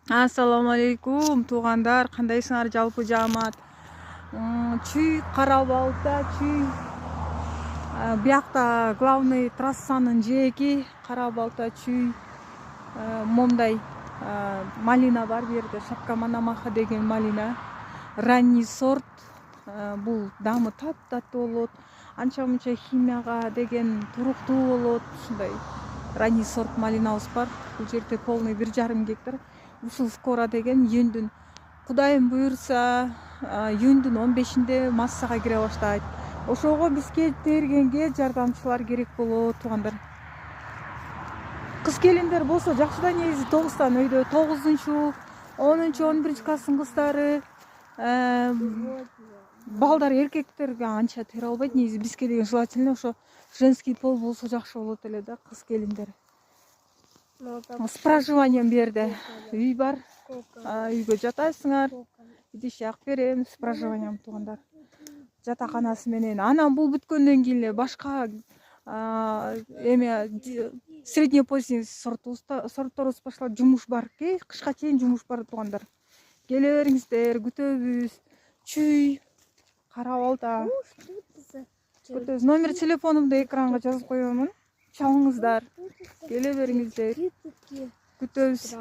Assalomu alaykum tug'anдар, qandaysizlar жалпы жаамат? Чүй кара балта, чүй биякта главный трассанын жээки кара балта чүй момдай малина бар, бу жерде шапка Манамаха деген малина. Ранний сорт. Бул дамы таптаттуу болот. Анча мынча химияга деген туруктуу болот. Ушундай ранний сорт малинабыз бар. Бул жерде полный 1,5 гектар. Ушул скоро деген июндүн Кудайым буюрса июндүн 15-inde массага кире баштайт. Ошого бизге тергенге жардамчылар керек болот туугандар. Кыз келиндер болсо жакшы да, негизи 9тан өйдө 9-10, 11 класстын кыздары, балдар эркектерге анча тере албайт. Негизи бизге деген желательно ошо женский пол болсо жакшы болот эле да, кыз келиндер. С проживанием берде үй бар, үйгө жатасыңар, идиш-ак берем, с проживанием туугандар. Жатаканасы менен. Анан бул бүткөндөн кийин эле башка средне поздний сортторубуз башталат, жумуш бар. Кышка чейин жумуш бар туугандар. Келе бериңиздер, күтөбүз. Чүй, кара балта. Күтөбүз. Номер телефонумду экранга жазып коёмун. Чалыңыздар. Келе бериңиздер. Күтөбүз.